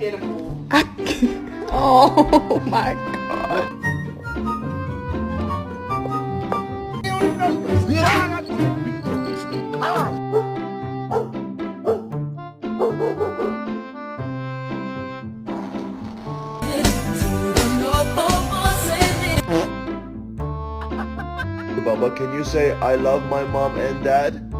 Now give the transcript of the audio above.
Pitiful. Oh my god. Baba, can you say I love my mom and dad?